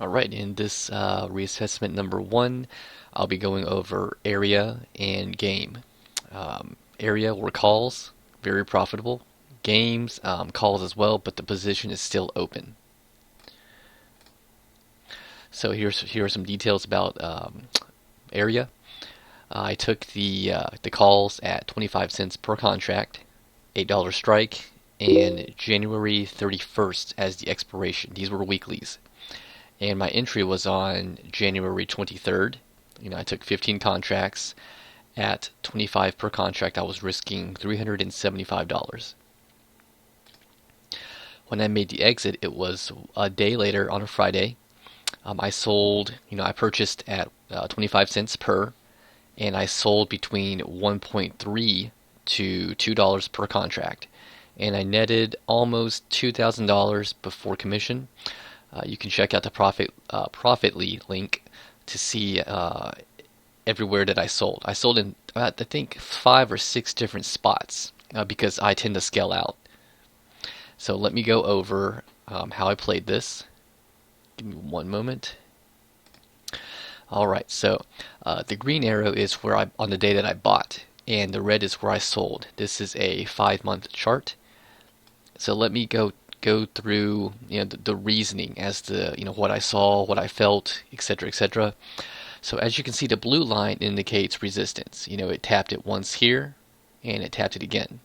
Alright, in this reassessment number one, I'll be going over ARIA and GAME. ARIA were calls, very profitable. Games, calls as well, but the position is still open. So here are some details about ARIA. I took the calls at 25 cents per contract, $8 strike, and January 31st as the expiration. These were weeklies. And my entry was on January 23rd. I took 15 contracts at 25 per contract. I was risking $375. When I made the exit, it was a day later on a Friday. I sold, I purchased at 25 cents per, and I sold between 1.3 to $2 per contract. And I netted almost $2,000 before commission. You can check out the Profitly link to see everywhere that I sold. I sold in about, I think, 5 or 6 different spots because I tend to scale out. So let me go over how I played this. Give me one moment. All right, so the green arrow is where on the day that I bought, and the red is where I sold. This is a 5-month chart. So let me go through the reasoning as to what I saw, what I felt, etc., etc. So as you can see, the blue line indicates resistance. It tapped it once here, and it tapped it again,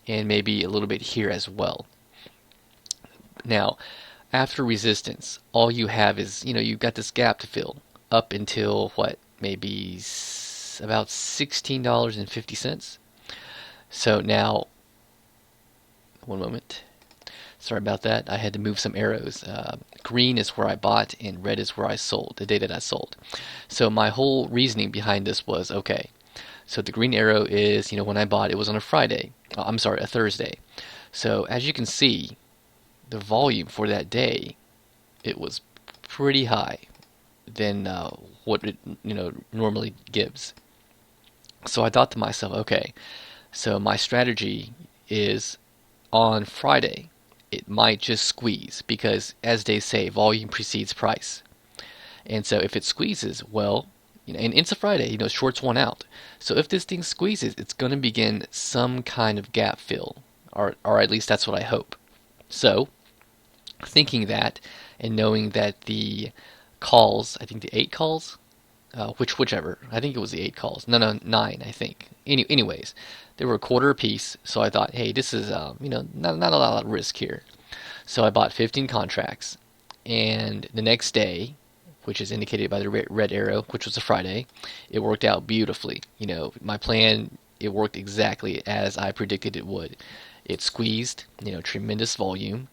and maybe a little bit here as well. Now, after resistance, all you have is you've got this gap to fill up until what, maybe about $16.50. So now, one moment. Sorry about that. I had to move some arrows. Green is where I bought, and red is where I sold, the day that I sold. So my whole reasoning behind this was, okay, so the green arrow is, when I bought, it was on a Friday. I'm sorry, a Thursday. So as you can see, the volume for that day, it was pretty high than what it normally gives. So I thought to myself, okay, so my strategy is on Friday, it might just squeeze because, as they say, volume precedes price. And so if it squeezes, well, and it's a Friday, shorts one out. So if this thing squeezes, it's going to begin some kind of gap fill, or at least that's what I hope. So, thinking that and knowing that the calls, I think the 8 calls, whichever, I think it was the 8 calls. No, 9, I think. Anyways, they were a quarter apiece, so I thought, hey, this is not a lot of risk here. So I bought 15 contracts, and the next day, which is indicated by the red arrow, which was a Friday, it worked out beautifully. My plan, it worked exactly as I predicted it would. It squeezed, tremendous volume.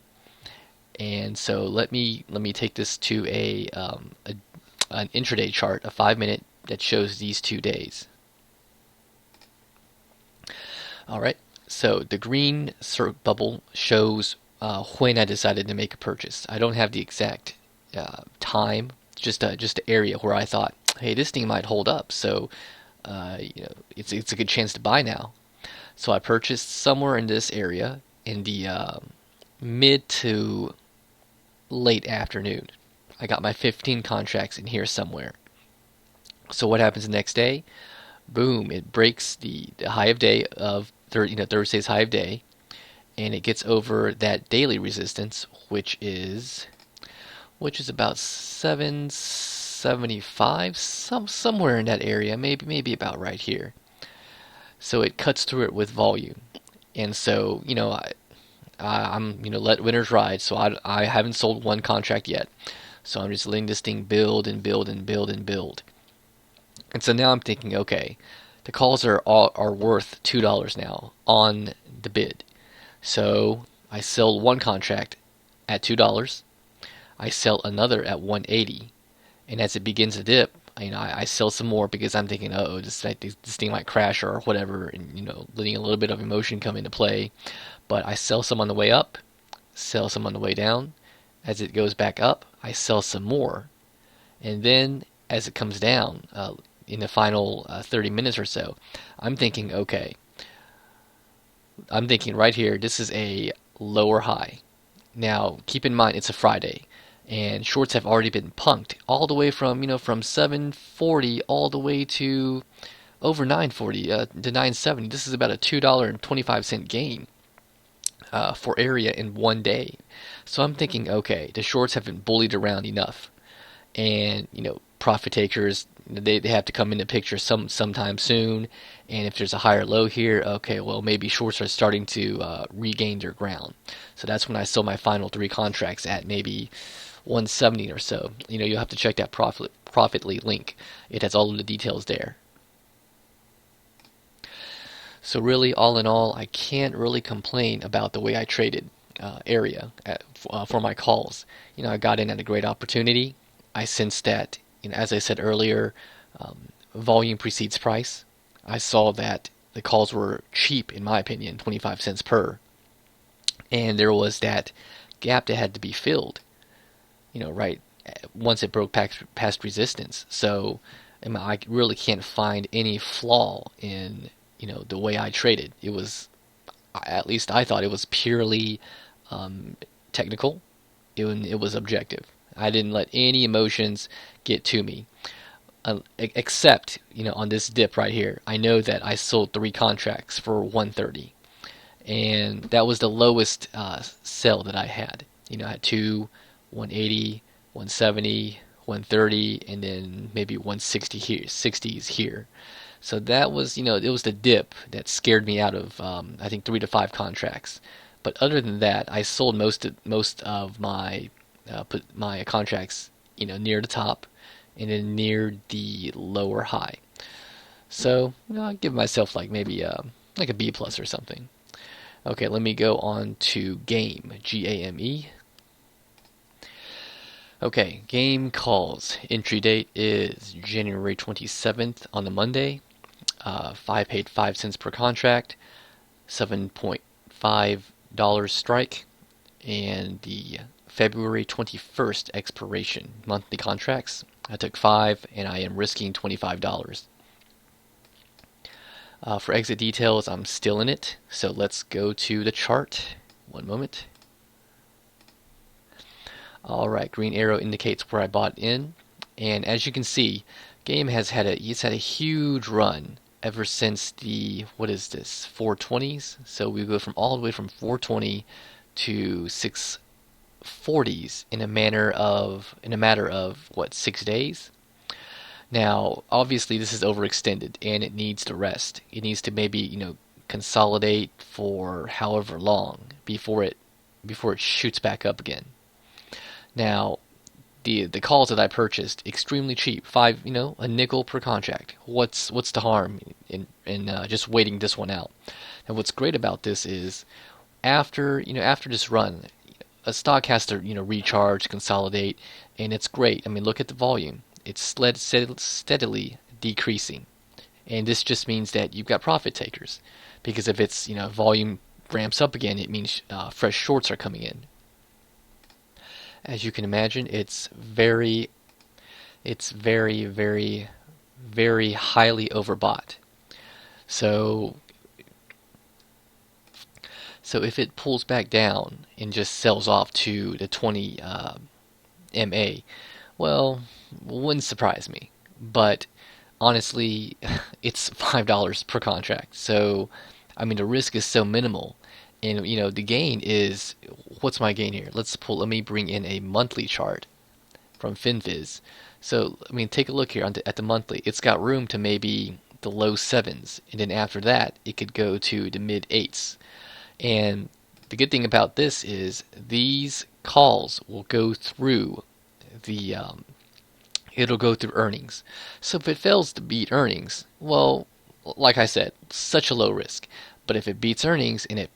And so let me take this to an intraday chart, a 5-minute that shows these 2 days. All right, so the green bubble shows when I decided to make a purchase. I don't have the exact time, just an area where I thought, hey, this thing might hold up, so it's a good chance to buy now. So I purchased somewhere in this area in the mid to late afternoon. I got my 15 contracts in here somewhere. So what happens the next day? Boom! It breaks the high of day of Thursday's high of day, and it gets over that daily resistance, which is about 775, somewhere in that area, maybe about right here. So it cuts through it with volume, and so I'm let winners ride. So I haven't sold one contract yet, so I'm just letting this thing build and build and build and build. And so now I'm thinking, okay, the calls are worth $2 now on the bid. So I sell one contract at $2. I sell another at 180, and as it begins to dip, I sell some more because I'm thinking, oh, this thing might crash or whatever, and letting a little bit of emotion come into play. But I sell some on the way up, sell some on the way down. As it goes back up, I sell some more, and then as it comes down, in the final 30 minutes or so, I'm thinking, okay, right here, this is a lower high. Now, keep in mind, it's a Friday, and shorts have already been punked all the way from from 740 all the way to over 940 to 970. This is about a $2.25 gain for ARIA in one day. So I'm thinking, okay, the shorts have been bullied around enough, and profit takers, they have to come into picture sometime soon. And if there's a higher low here, okay, well maybe shorts are starting to regain their ground. So that's when I sold my final three contracts at maybe 170 or so. You'll have to check that Profitly link. It has all of the details there. So really, all in all, I can't really complain about the way I traded ARIA for my calls. I got in at a great opportunity. I sensed that, as I said earlier, volume precedes price. I saw that the calls were cheap, in my opinion, 25 cents per, and there was that gap that had to be filled. Right once it broke past resistance. So I really can't find any flaw in the way I traded. It was, at least I thought, it was purely technical. It was objective. I didn't let any emotions get to me, except on this dip right here. I know that I sold three contracts for 130, and that was the lowest sell that I had. I had two, 180, 170, 130, and then maybe 160 here, 60s here. So that was, it was the dip that scared me out of, I think, 3 to 5 contracts. But other than that, I sold most of my my contracts, near the top, and then near the lower high. So I'll give myself like maybe like a B plus or something. Okay, let me go on to GAME, GAME. Okay, game calls. Entry date is January 27th on the Monday. I paid 5 cents per contract, $7.5 strike, and the February 21st expiration monthly contracts. I took 5 and I am risking $25. For exit details, I'm still in it, so let's go to the chart. One moment. Alright, green arrow indicates where I bought in, and as you can see, Game has had a huge run ever since the, what is this, 420s? So we go from all the way from 420 to 640s in a matter of what, 6 days? Now, obviously this is overextended and it needs to rest. It needs to maybe, consolidate for however long before it shoots back up again. Now, the calls that I purchased, extremely cheap, a nickel per contract. What's the harm in just waiting this one out? And what's great about this is after this run, a stock has to recharge, consolidate, and it's great. I mean, look at the volume; it's steadily decreasing, and this just means that you've got profit takers, because if its volume ramps up again, it means fresh shorts are coming in. As you can imagine, it's very, very, very highly overbought. So if it pulls back down and just sells off to the 20 MA, well, wouldn't surprise me. But honestly, it's $5 per contract. So, I mean, the risk is so minimal. And the gain is, what's my gain here? Let me bring in a monthly chart from FinViz. So I mean, take a look here at the monthly. It's got room to maybe the low 7s, and then after that, it could go to the mid 8s. And the good thing about this is these calls will go through the it'll go through earnings. So if it fails to beat earnings, well, like I said, such a low risk. But if it beats earnings and it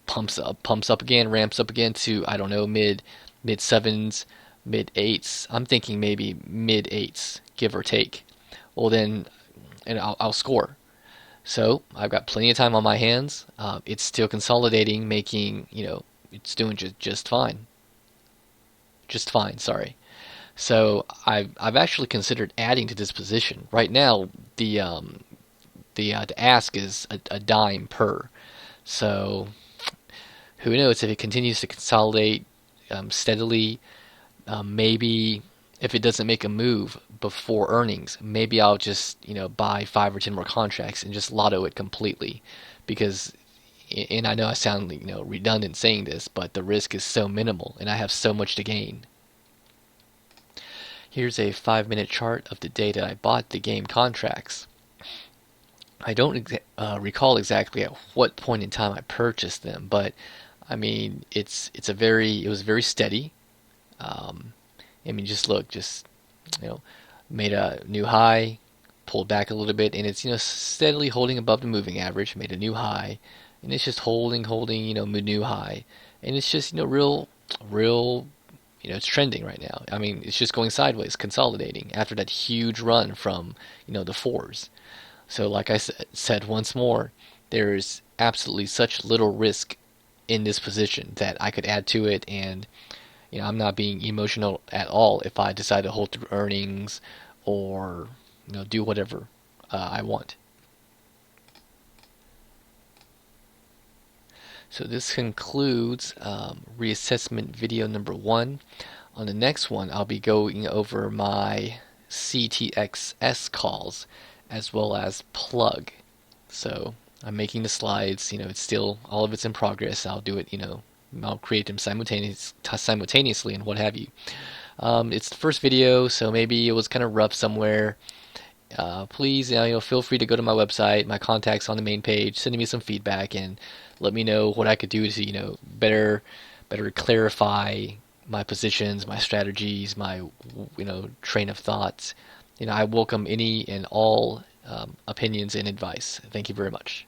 pumps up again, ramps up again to, I don't know, mid 7s, mid 8s. I'm thinking maybe mid 8s, give or take. Well then, and I'll score. So I've got plenty of time on my hands. It's still consolidating, making it's doing just fine. Just fine, sorry. So I've actually considered adding to this position. Right now, the ask is a dime per. So who knows if it continues to consolidate steadily, Maybe if it doesn't make a move before earnings, maybe I'll just buy 5 or 10 more contracts and just lotto it completely, because and I know I sound redundant saying this, but the risk is so minimal and I have so much to gain. Here's a 5-minute chart of the day that I bought the game contracts. I don't recall exactly at what point in time I purchased them, but I mean it was very steady. Um, I mean, just look, just you know, made a new high, pulled back a little bit, and it's steadily holding above the moving average. Made a new high, and it's just holding, new high, and it's just real, it's trending right now. I mean, it's just going sideways, consolidating after that huge run from the fours. So, like I said once more, there's absolutely such little risk in this position that I could add to it, and I'm not being emotional at all if I decide to hold through earnings or do whatever I want. So this concludes reassessment video number 1. On the next one, I'll be going over my CTXS calls as well as plug. So I'm making the slides. It's still all of it's in progress. I'll do it. I'll create them simultaneously and what have you. It's the first video, so maybe it was kind of rough somewhere. Please, feel free to go to my website, my contacts on the main page, send me some feedback, and let me know what I could do to, better clarify my positions, my strategies, my, train of thoughts. I welcome any and all opinions and advice. Thank you very much.